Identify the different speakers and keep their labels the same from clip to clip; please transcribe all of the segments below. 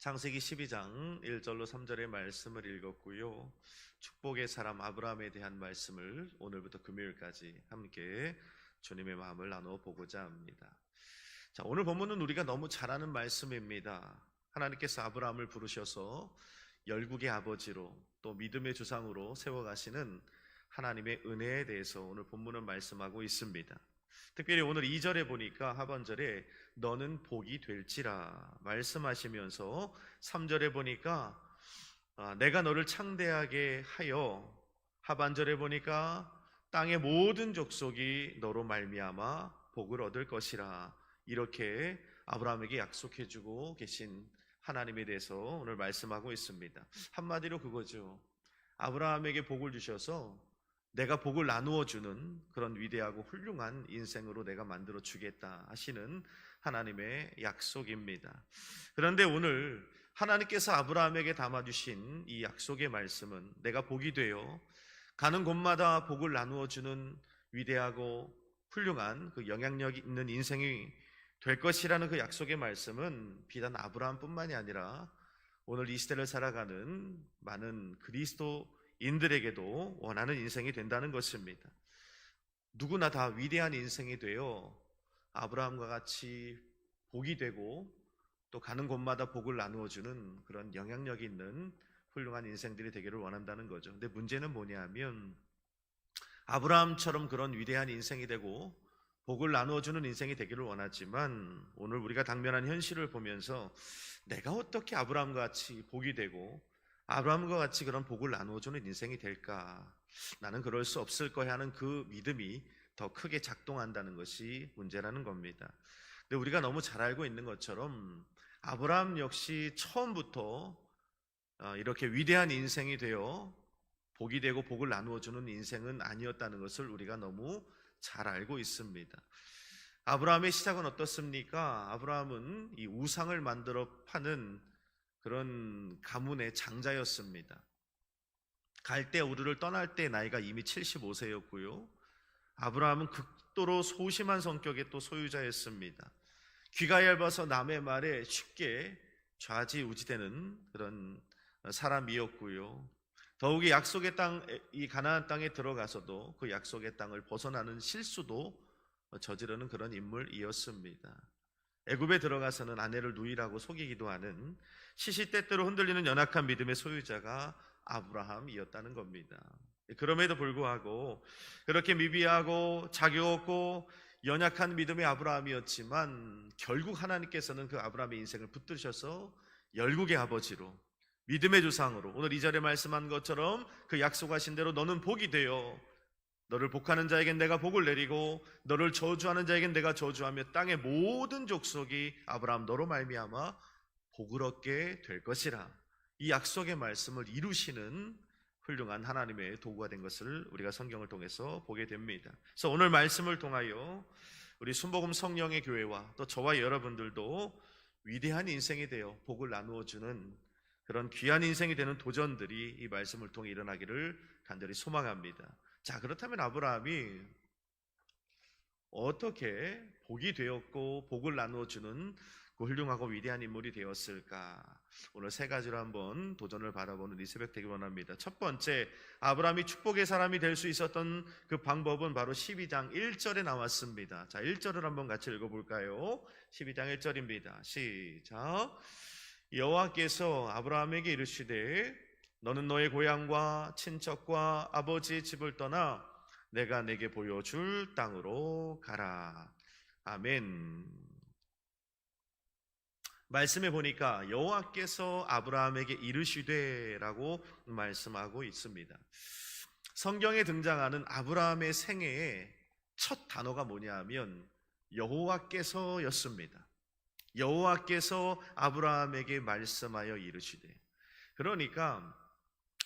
Speaker 1: 창세기 12장 1절로 3절의 말씀을 읽었고요. 축복의 사람 아브라함에 대한 말씀을 오늘부터 금요일까지 함께 주님의 마음을 나눠보고자 합니다. 자, 오늘 본문은 우리가 너무 잘 아는 말씀입니다. 하나님께서 아브라함을 부르셔서 열국의 아버지로 또 믿음의 조상으로 세워가시는 하나님의 은혜에 대해서 오늘 본문은 말씀하고 있습니다. 특별히 오늘 2절에 보니까 하반절에 너는 복이 될지라 말씀하시면서 3절에 보니까 내가 너를 창대하게 하여, 하반절에 보니까 땅의 모든 족속이 너로 말미암아 복을 얻을 것이라, 이렇게 아브라함에게 약속해주고 계신 하나님에 대해서 오늘 말씀하고 있습니다. 한마디로 그거죠. 아브라함에게 복을 주셔서 내가 복을 나누어 주는 그런 위대하고 훌륭한 인생으로 내가 만들어 주겠다 하시는 하나님의 약속입니다. 그런데 오늘 하나님께서 아브라함에게 담아주신 이 약속의 말씀은 내가 복이 되어 가는 곳마다 복을 나누어 주는 위대하고 훌륭한 그 영향력 있는 인생이 될 것이라는 그 약속의 말씀은 비단 아브라함뿐만이 아니라 오늘 이 시대를 살아가는 많은 그리스도인들에게도 원하는 인생이 된다는 것입니다. 누구나 다 위대한 인생이 되어 아브라함과 같이 복이 되고 또 가는 곳마다 복을 나누어주는 그런 영향력이 있는 훌륭한 인생들이 되기를 원한다는 거죠. 근데 문제는 뭐냐면 아브라함처럼 그런 위대한 인생이 되고 복을 나누어주는 인생이 되기를 원하지만 오늘 우리가 당면한 현실을 보면서 내가 어떻게 아브라함과 같이 복이 되고 아브라함과 같이 그런 복을 나누어주는 인생이 될까? 나는 그럴 수 없을 거야 하는 그 믿음이 더 크게 작동한다는 것이 문제라는 겁니다. 근데 우리가 너무 잘 알고 있는 것처럼 아브라함 역시 처음부터 이렇게 위대한 인생이 되어 복이 되고 복을 나누어주는 인생은 아니었다는 것을 우리가 너무 잘 알고 있습니다. 아브라함의 시작은 어떻습니까? 아브라함은 이 우상을 만들어 파는 그런 가문의 장자였습니다. 갈대 우르를 떠날 때 나이가 이미 75세였고요. 아브라함은 극도로 소심한 성격의 또 소유자였습니다. 귀가 얇아서 남의 말에 쉽게 좌지우지되는 그런 사람이었고요. 더욱이 약속의 땅, 이 가나안 땅에 들어가서도 그 약속의 땅을 벗어나는 실수도 저지르는 그런 인물이었습니다. 애굽에 들어가서는 아내를 누이라고 속이기도 하는 시시때때로 흔들리는 연약한 믿음의 소유자가 아브라함이었다는 겁니다. 그럼에도 불구하고 그렇게 미비하고 자격 없고 연약한 믿음의 아브라함이었지만 결국 하나님께서는 그 아브라함의 인생을 붙드셔서 열국의 아버지로, 믿음의 조상으로, 오늘 2절에 말씀한 것처럼 그 약속하신 대로 너는 복이 되어 너를 복하는 자에겐 내가 복을 내리고 너를 저주하는 자에겐 내가 저주하며 땅의 모든 족속이 아브라함 너로 말미암아 복을 얻게 될 것이라, 이 약속의 말씀을 이루시는 훌륭한 하나님의 도구가 된 것을 우리가 성경을 통해서 보게 됩니다. 그래서 오늘 말씀을 통하여 우리 순복음 성령의 교회와 또 저와 여러분들도 위대한 인생이 되어 복을 나누어주는 그런 귀한 인생이 되는 도전들이 이 말씀을 통해 일어나기를 간절히 소망합니다. 자, 그렇다면 아브라함이 어떻게 복이 되었고 복을 나누어주는 그 훌륭하고 위대한 인물이 되었을까? 오늘 세 가지로 한번 도전을 바라보는 이 새벽 되기 원합니다. 첫 번째, 아브라함이 축복의 사람이 될 수 있었던 그 방법은 바로 12장 1절에 나왔습니다. 자, 1절을 한번 같이 읽어볼까요? 12장 1절입니다. 시작. 여호와께서 아브라함에게 이르시되 너는 너의 고향과 친척과 아버지의 집을 떠나 내가 내게 보여줄 땅으로 가라. 아멘. 말씀해 보니까 여호와께서 아브라함에게 이르시되라고 말씀하고 있습니다. 성경에 등장하는 아브라함의 생애의 첫 단어가 뭐냐 하면 여호와께서였습니다. 여호와께서 아브라함에게 말씀하여 이르시되, 그러니까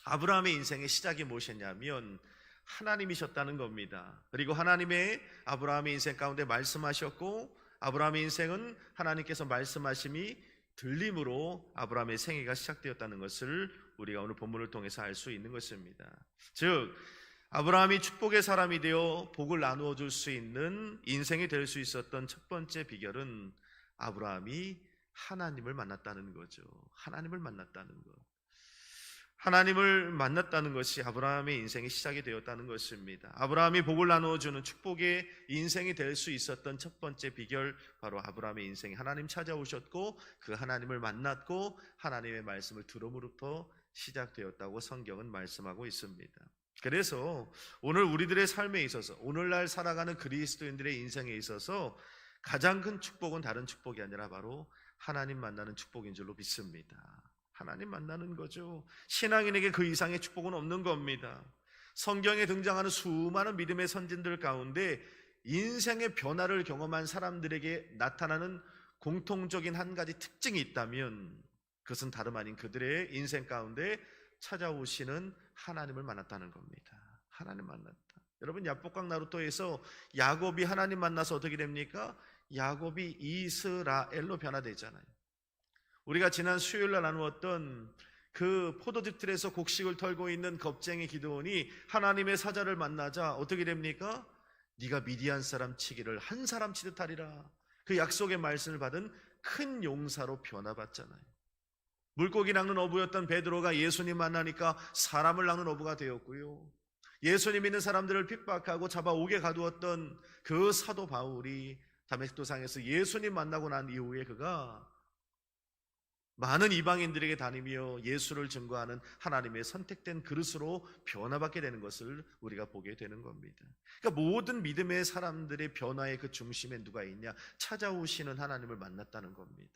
Speaker 1: 아브라함의 인생의 시작이 무엇이었냐면 하나님이셨다는 겁니다. 그리고 하나님의 아브라함의 인생 가운데 말씀하셨고 아브라함의 인생은 하나님께서 말씀하심이 들림으로 아브라함의 생애가 시작되었다는 것을 우리가 오늘 본문을 통해서 알 수 있는 것입니다. 즉 아브라함이 축복의 사람이 되어 복을 나누어 줄 수 있는 인생이 될 수 있었던 첫 번째 비결은 아브라함이 하나님을 만났다는 거죠. 하나님을 만났다는 것. 하나님을 만났다는 것이 아브라함의 인생의 시작이 되었다는 것입니다. 아브라함이 복을 나누어주는 축복의 인생이 될 수 있었던 첫 번째 비결, 바로 아브라함의 인생에 하나님 찾아오셨고 그 하나님을 만났고 하나님의 말씀을 들음으로부터 시작되었다고 성경은 말씀하고 있습니다. 그래서 오늘 우리들의 삶에 있어서, 오늘날 살아가는 그리스도인들의 인생에 있어서 가장 큰 축복은 다른 축복이 아니라 바로 하나님 만나는 축복인 줄로 믿습니다. 하나님 만나는 거죠. 신앙인에게 그 이상의 축복은 없는 겁니다. 성경에 등장하는 수많은 믿음의 선진들 가운데 인생의 변화를 경험한 사람들에게 나타나는 공통적인 한 가지 특징이 있다면 그것은 다름 아닌 그들의 인생 가운데 찾아오시는 하나님을 만났다는 겁니다. 하나님 만났다. 여러분, 야복강 나루토에서 야곱이 하나님 만나서 어떻게 됩니까? 야곱이 이스라엘로 변화되잖아요. 우리가 지난 수요일날 나누었던 그 포도즙 틀에서 곡식을 털고 있는 겁쟁이 기드온이 하나님의 사자를 만나자 어떻게 됩니까? 네가 미디안 사람 치기를 한 사람 치듯 하리라. 그 약속의 말씀을 받은 큰 용사로 변화받잖아요. 물고기 낚는 어부였던 베드로가 예수님 만나니까 사람을 낚는 어부가 되었고요. 예수님 믿는 사람들을 핍박하고 잡아 옥에 가두었던 그 사도 바울이 다메섹도상에서 예수님 만나고 난 이후에 그가 많은 이방인들에게 다니며 예수를 증거하는 하나님의 선택된 그릇으로 변화받게 되는 것을 우리가 보게 되는 겁니다. 그러니까 모든 믿음의 사람들의 변화의 그 중심에 누가 있냐? 찾아오시는 하나님을 만났다는 겁니다.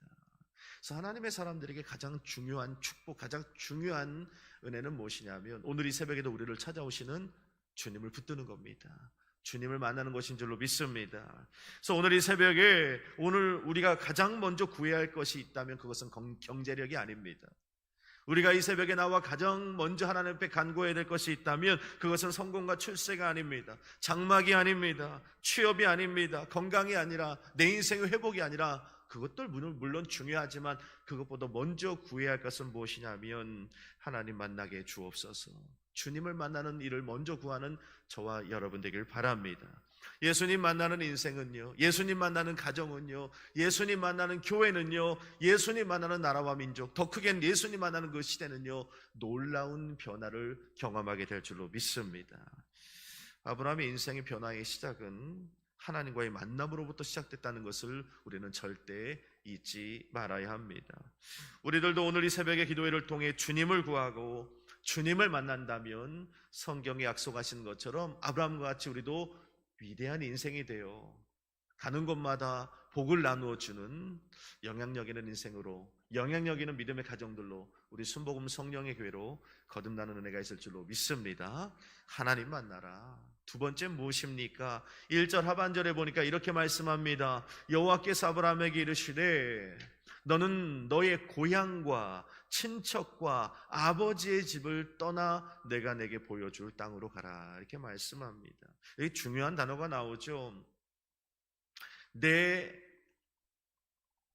Speaker 1: 그래서 하나님의 사람들에게 가장 중요한 축복, 가장 중요한 은혜는 무엇이냐면 오늘 이 새벽에도 우리를 찾아오시는 주님을 붙드는 겁니다. 주님을 만나는 것인 줄로 믿습니다. 그래서 오늘 이 새벽에 오늘 우리가 가장 먼저 구해야 할 것이 있다면 그것은 경제력이 아닙니다. 우리가 이 새벽에 나와 가장 먼저 하나님 앞에 간구해야 될 것이 있다면 그것은 성공과 출세가 아닙니다. 장막이 아닙니다. 취업이 아닙니다. 건강이 아니라 내 인생의 회복이 아니라 그것도 물론 중요하지만 그것보다 먼저 구해야 할 것은 무엇이냐면 하나님 만나게 주옵소서. 주님을 만나는 일을 먼저 구하는 저와 여러분 되길 바랍니다. 예수님 만나는 인생은요, 예수님 만나는 가정은요, 예수님 만나는 교회는요, 예수님 만나는 나라와 민족, 더 크게는 예수님 만나는 그 시대는요, 놀라운 변화를 경험하게 될 줄로 믿습니다. 아브라함의 인생의 변화의 시작은 하나님과의 만남으로부터 시작됐다는 것을 우리는 절대 잊지 말아야 합니다. 우리들도 오늘 이 새벽의 기도회를 통해 주님을 구하고 주님을 만난다면 성경에 약속하신 것처럼 아브라함과 같이 우리도 위대한 인생이 되어 가는 곳마다 복을 나누어 주는 영향력 있는 인생으로, 영향력 있는 믿음의 가정들로 우리 순복음 성령의 교회로 거듭나는 은혜가 있을 줄로 믿습니다. 하나님 만나라. 두 번째 무엇입니까? 1절 하반절에 보니까 이렇게 말씀합니다. 여호와께서 아브라함에게 이르시되 너는 너의 고향과 친척과 아버지의 집을 떠나 내가 내게 보여줄 땅으로 가라. 이렇게 말씀합니다. 여기 중요한 단어가 나오죠. 내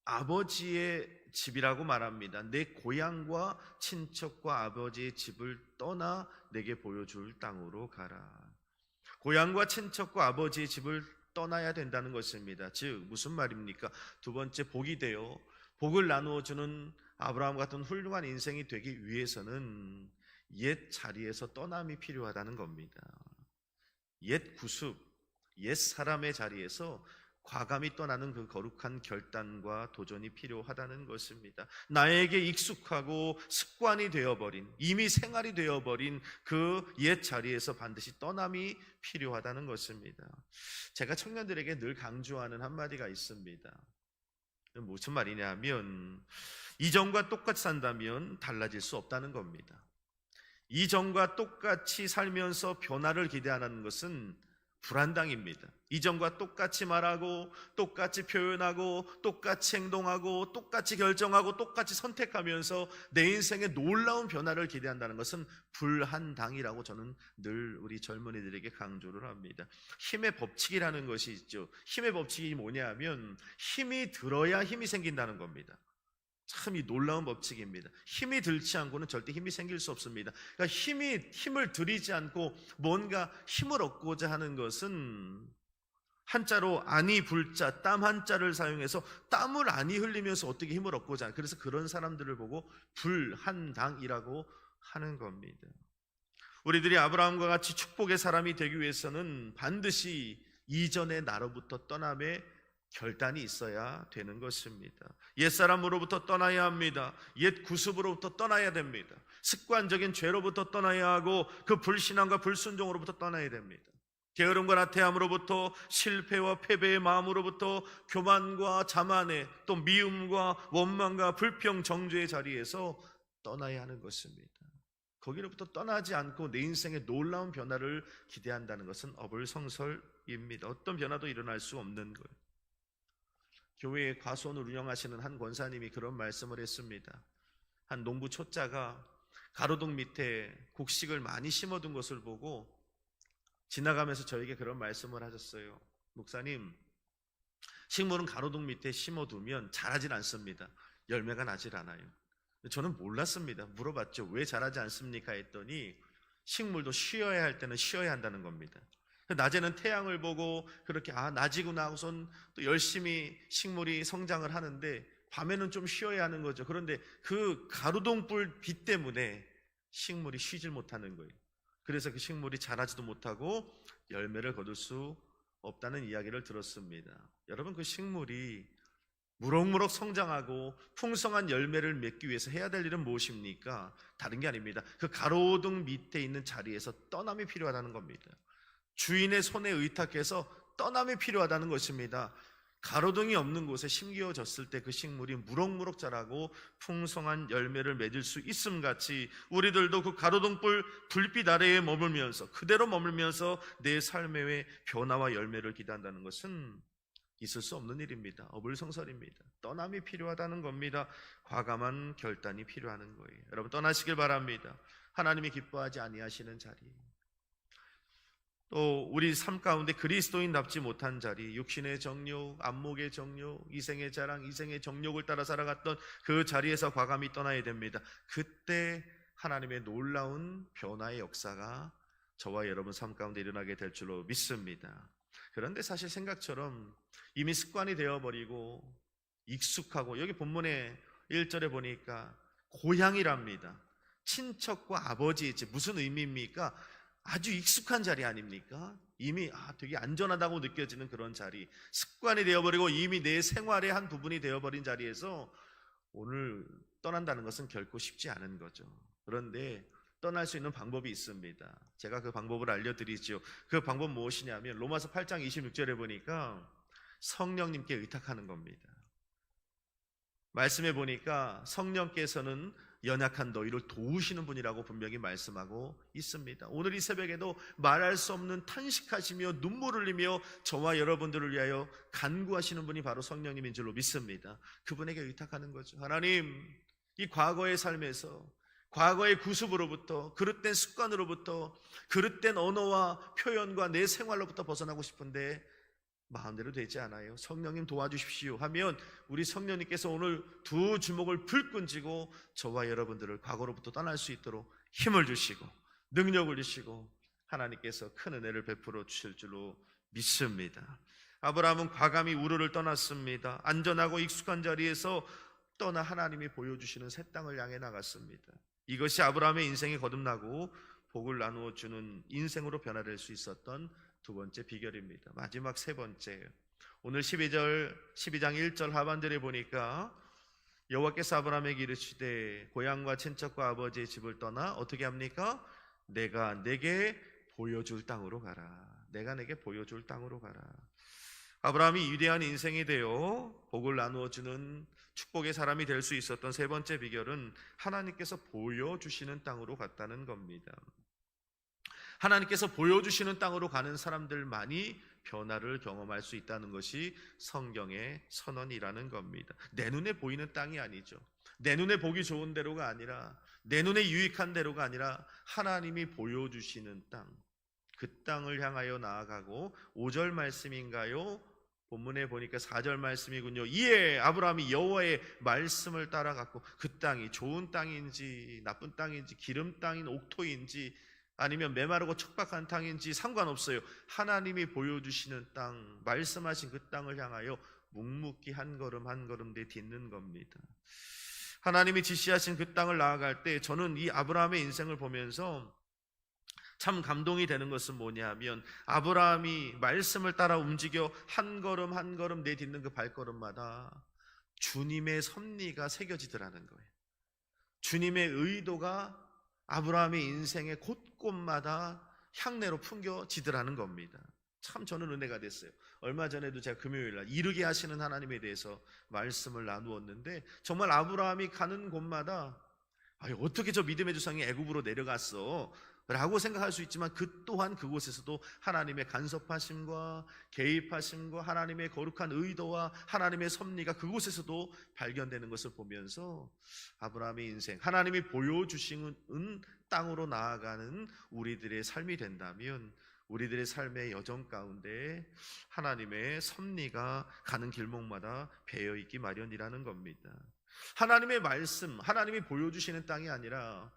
Speaker 1: 아버지의 집이라고 말합니다. 내 고향과 친척과 아버지의 집을 떠나 내게 보여줄 땅으로 가라. 고향과 친척과 아버지의 집을 떠나야 된다는 것입니다. 즉 무슨 말입니까? 두 번째 복이 되어 복을 나누어주는 아브라함 같은 훌륭한 인생이 되기 위해서는 옛 자리에서 떠남이 필요하다는 겁니다. 옛 구습, 옛 사람의 자리에서 과감히 떠나는 그 거룩한 결단과 도전이 필요하다는 것입니다. 나에게 익숙하고 습관이 되어버린, 이미 생활이 되어버린 그 옛 자리에서 반드시 떠남이 필요하다는 것입니다. 제가 청년들에게 늘 강조하는 한마디가 있습니다. 무슨 말이냐면 이전과 똑같이 산다면 달라질 수 없다는 겁니다. 이전과 똑같이 살면서 변화를 기대하는 것은 불안당입니다. 이전과 똑같이 말하고 똑같이 표현하고 똑같이 행동하고 똑같이 결정하고 똑같이 선택하면서 내 인생에 놀라운 변화를 기대한다는 것은 불한당이라고 저는 늘 우리 젊은이들에게 강조를 합니다. 힘의 법칙이라는 것이 있죠. 힘의 법칙이 뭐냐면 힘이 들어야 힘이 생긴다는 겁니다. 참 이 놀라운 법칙입니다. 힘이 들지 않고는 절대 힘이 생길 수 없습니다. 그러니까 힘을 들이지 않고 뭔가 힘을 얻고자 하는 것은 한자로 아니 불자 땀 한자를 사용해서 땀을 아니 흘리면서 어떻게 힘을 얻고자, 그래서 그런 사람들을 보고 불한당이라고 하는 겁니다. 우리들이 아브라함과 같이 축복의 사람이 되기 위해서는 반드시 이전의 나로부터 떠남의 결단이 있어야 되는 것입니다. 옛사람으로부터 떠나야 합니다. 옛 구습으로부터 떠나야 됩니다. 습관적인 죄로부터 떠나야 하고 그 불신앙과 불순종으로부터 떠나야 됩니다. 게으름과 나태함으로부터, 실패와 패배의 마음으로부터, 교만과 자만의, 또 미움과 원망과 불평 정죄의 자리에서 떠나야 하는 것입니다. 거기로부터 떠나지 않고 내 인생에 놀라운 변화를 기대한다는 것은 어불성설입니다. 어떤 변화도 일어날 수 없는 거예요. 교회에 과수원을 운영하시는 한 권사님이 그런 말씀을 했습니다. 한 농부 초짜가 가로등 밑에 곡식을 많이 심어둔 것을 보고 지나가면서 저에게 그런 말씀을 하셨어요. 목사님, 식물은 가로등 밑에 심어두면 자라질 않습니다. 열매가 나질 않아요. 저는 몰랐습니다. 물어봤죠. 왜 자라지 않습니까? 했더니 식물도 쉬어야 할 때는 쉬어야 한다는 겁니다. 낮에는 태양을 보고 그렇게 낮이구나 하고선 또 열심히 식물이 성장을 하는데 밤에는 좀 쉬어야 하는 거죠. 그런데 그 가로등불 빛 때문에 식물이 쉬질 못하는 거예요. 그래서 그 식물이 자라지도 못하고 열매를 거둘 수 없다는 이야기를 들었습니다. 여러분, 그 식물이 무럭무럭 성장하고 풍성한 열매를 맺기 위해서 해야 될 일은 무엇입니까? 다른 게 아닙니다. 그 가로등 밑에 있는 자리에서 떠남이 필요하다는 겁니다. 주인의 손에 의탁해서 떠남이 필요하다는 것입니다. 가로등이 없는 곳에 심겨졌을 때 그 식물이 무럭무럭 자라고 풍성한 열매를 맺을 수 있음같이 우리들도 그 가로등불 불빛 아래에 머물면서 그대로 머물면서 내 삶의 변화와 열매를 기대한다는 것은 있을 수 없는 일입니다. 어불성설입니다. 떠남이 필요하다는 겁니다. 과감한 결단이 필요하는 거예요. 여러분, 떠나시길 바랍니다. 하나님이 기뻐하지 아니하시는 자리, 또 우리 삶 가운데 그리스도인답지 못한 자리, 육신의 정욕, 안목의 정욕, 이생의 자랑, 이생의 정욕을 따라 살아갔던 그 자리에서 과감히 떠나야 됩니다. 그때 하나님의 놀라운 변화의 역사가 저와 여러분 삶 가운데 일어나게 될 줄로 믿습니다. 그런데 사실 생각처럼 이미 습관이 되어버리고 익숙하고, 여기 본문의 1절에 보니까 고향이랍니다. 친척과 아버지의 집, 무슨 의미입니까? 아주 익숙한 자리 아닙니까? 이미 되게 안전하다고 느껴지는 그런 자리, 습관이 되어버리고 이미 내 생활의 한 부분이 되어버린 자리에서 오늘 떠난다는 것은 결코 쉽지 않은 거죠. 그런데 떠날 수 있는 방법이 있습니다. 제가 그 방법을 알려드리죠. 그 방법 무엇이냐면 로마서 8장 26절에 보니까 성령님께 의탁하는 겁니다. 말씀해 보니까 성령께서는 연약한 너희를 도우시는 분이라고 분명히 말씀하고 있습니다. 오늘 이 새벽에도 말할 수 없는 탄식하시며 눈물 흘리며 저와 여러분들을 위하여 간구하시는 분이 바로 성령님인 줄로 믿습니다. 그분에게 의탁하는 거죠. 하나님, 이 과거의 삶에서, 과거의 구습으로부터, 그릇된 습관으로부터, 그릇된 언어와 표현과 내 생활로부터 벗어나고 싶은데 마음대로 되지 않아요. 성령님 도와주십시오 하면 우리 성령님께서 오늘 두 주먹을 불끈 쥐고 저와 여러분들을 과거로부터 떠날 수 있도록 힘을 주시고 능력을 주시고 하나님께서 큰 은혜를 베풀어 주실 줄로 믿습니다. 아브라함은 과감히 우르를 떠났습니다. 안전하고 익숙한 자리에서 떠나 하나님이 보여주시는 새 땅을 향해 나갔습니다. 이것이 아브라함의 인생이 거듭나고 복을 나누어 주는 인생으로 변화될 수 있었던 두 번째 비결입니다. 마지막 세 번째, 오늘 12장 1절 하반절에 보니까 여호와께서 아브라함에게 이르시되 고향과 친척과 아버지의 집을 떠나 어떻게 합니까? 내가 내게 보여줄 땅으로 가라. 내가 내게 보여줄 땅으로 가라. 아브라함이 위대한 인생이 되어 복을 나누어 주는 축복의 사람이 될 수 있었던 세 번째 비결은 하나님께서 보여주시는 땅으로 갔다는 겁니다. 하나님께서 보여주시는 땅으로 가는 사람들만이 변화를 경험할 수 있다는 것이 성경의 선언이라는 겁니다. 내 눈에 보이는 땅이 아니죠. 내 눈에 보기 좋은 대로가 아니라, 내 눈에 유익한 대로가 아니라 하나님이 보여주시는 땅, 그 땅을 향하여 나아가고 5절 말씀인가요? 본문에 보니까 4절 말씀이군요. 이에 아브라함이 여호와의 말씀을 따라갔고 그 땅이 좋은 땅인지 나쁜 땅인지 기름 땅인 옥토인지 아니면 메마르고 척박한 땅인지 상관없어요. 하나님이 보여주시는 땅, 말씀하신 그 땅을 향하여 묵묵히 한 걸음 한 걸음 내딛는 겁니다. 하나님이 지시하신 그 땅을 나아갈 때 저는 이 아브라함의 인생을 보면서 참 감동이 되는 것은 뭐냐면, 아브라함이 말씀을 따라 움직여 한 걸음 한 걸음 내딛는 그 발걸음마다 주님의 섭리가 새겨지더라는 거예요. 주님의 의도가 아브라함의 인생의 곳곳마다 향내로 풍겨지더라는 겁니다. 참 저는 은혜가 됐어요. 얼마 전에도 제가 금요일날 이르게 하시는 하나님에 대해서 말씀을 나누었는데, 정말 아브라함이 가는 곳마다 어떻게 저 믿음의 조상이 애굽으로 내려갔어? 라고 생각할 수 있지만, 그 또한 그곳에서도 하나님의 간섭하심과 개입하심과 하나님의 거룩한 의도와 하나님의 섭리가 그곳에서도 발견되는 것을 보면서 아브라함의 인생, 하나님이 보여주시는 땅으로 나아가는 우리들의 삶이 된다면, 우리들의 삶의 여정 가운데 하나님의 섭리가 가는 길목마다 배어있기 마련이라는 겁니다. 하나님의 말씀, 하나님이 보여주시는 땅이 아니라,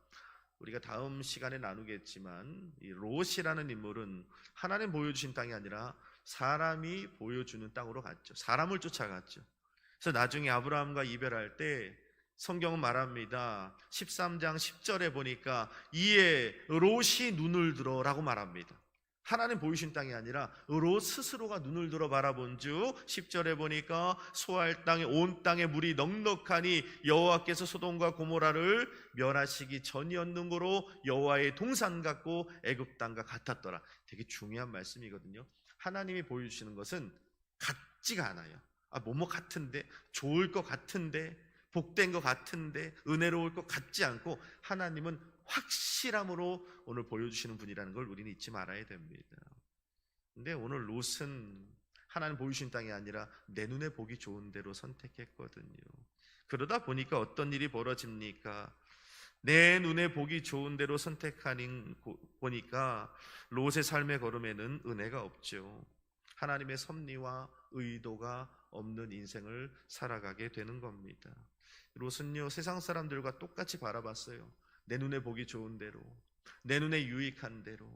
Speaker 1: 우리가 다음 시간에 나누겠지만 이 롯이라는 인물은 하나님 보여주신 땅이 아니라 사람이 보여주는 땅으로 갔죠. 사람을 쫓아갔죠. 그래서 나중에 아브라함과 이별할 때 성경은 말합니다. 13장 10절에 보니까 이에 롯이 눈을 들어 라고 말합니다. 하나님 보이신 땅이 아니라 롯 스스로가 눈을 들어 바라본 즉 10절에 보니까 소알 땅에 온 땅에 물이 넉넉하니 여호와께서 소돔과 고모라를 멸하시기 전이었는고로 여호와의 동산 같고 애굽 땅과 같았더라. 되게 중요한 말씀이거든요. 하나님이 보여주시는 것은 같지가 않아요. 뭐뭐 같은데, 좋을 것 같은데, 복된 것 같은데, 은혜로울 것 같지 않고, 하나님은 확실함으로 오늘 보여주시는 분이라는 걸 우리는 잊지 말아야 됩니다. 근데 오늘 롯은 하나님 보여주신 땅이 아니라 내 눈에 보기 좋은 대로 선택했거든요. 그러다 보니까 어떤 일이 벌어집니까? 내 눈에 보기 좋은 대로 선택하니 보니까 롯의 삶의 걸음에는 은혜가 없죠. 하나님의 섭리와 의도가 없는 인생을 살아가게 되는 겁니다. 롯은요, 세상 사람들과 똑같이 바라봤어요. 내 눈에 보기 좋은 대로, 내 눈에 유익한 대로.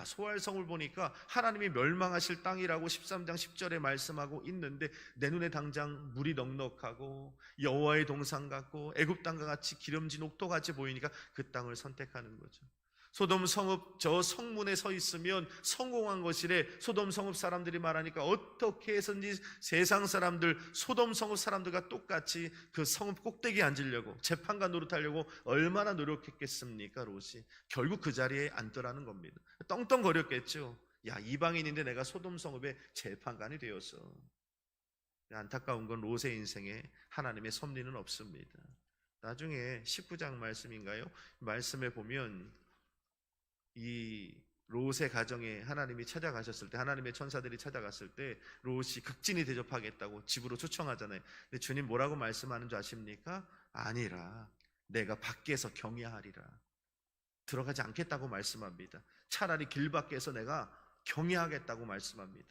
Speaker 1: 소알성을 보니까 하나님이 멸망하실 땅이라고 13장 10절에 말씀하고 있는데, 내 눈에 당장 물이 넉넉하고 여호와의 동산 같고 애굽 땅과 같이 기름진 옥토같이 보이니까 그 땅을 선택하는 거죠. 소돔 성읍 저 성문에 서 있으면 성공한 것이래. 소돔 성읍 사람들이 말하니까 어떻게 해서든지 세상 사람들, 소돔 성읍 사람들과 똑같이 그 성읍 꼭대기에 앉으려고, 재판가 노릇하려고 얼마나 노력했겠습니까? 롯이 결국 그 자리에 앉더라는 겁니다. 떵떵거렸겠죠. 이방인인데 내가 소돔 성읍의 재판관이 되었어. 안타까운 건 롯의 인생에 하나님의 섭리는 없습니다. 나중에 19장 말씀인가요? 말씀에 보면 이 롯의 가정에 하나님이 찾아가셨을 때, 하나님의 천사들이 찾아갔을 때 롯이 극진히 대접하겠다고 집으로 초청하잖아요. 근데 주님 뭐라고 말씀하는 줄 아십니까? 아니라 내가 밖에서 경외하리라. 들어가지 않겠다고 말씀합니다. 차라리 길 밖에서 내가 경외하겠다고 말씀합니다.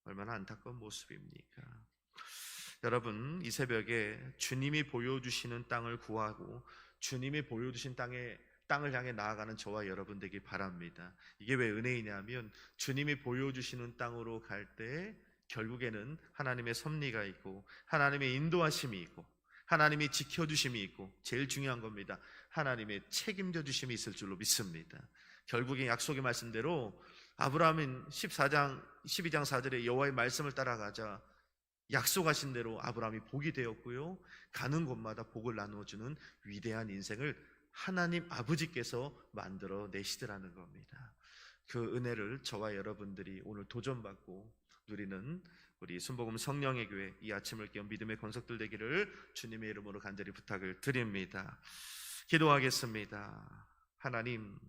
Speaker 1: 얼마나 안타까운 모습입니까? 여러분, 이 새벽에 주님이 보여주시는 땅을 구하고 주님이 보여주신 땅을 향해 나아가는 저와 여러분 되길 바랍니다. 이게 왜 은혜이냐면, 주님이 보여주시는 땅으로 갈 때 결국에는 하나님의 섭리가 있고 하나님의 인도하심이 있고 하나님이 지켜주심이 있고, 제일 중요한 겁니다. 하나님의 책임져 주심이 있을 줄로 믿습니다. 결국에 약속의 말씀대로 아브라함은 12장 4절에 여호와의 말씀을 따라가자 약속하신 대로 아브라함이 복이 되었고요, 가는 곳마다 복을 나누어주는 위대한 인생을 하나님 아버지께서 만들어 내시더라는 겁니다. 그 은혜를 저와 여러분들이 오늘 도전받고 누리는 우리 순복음 성령의 교회, 이 아침을 깨운 믿음의 권속들 되기를 주님의 이름으로 간절히 부탁을 드립니다. 기도하겠습니다. 하나님,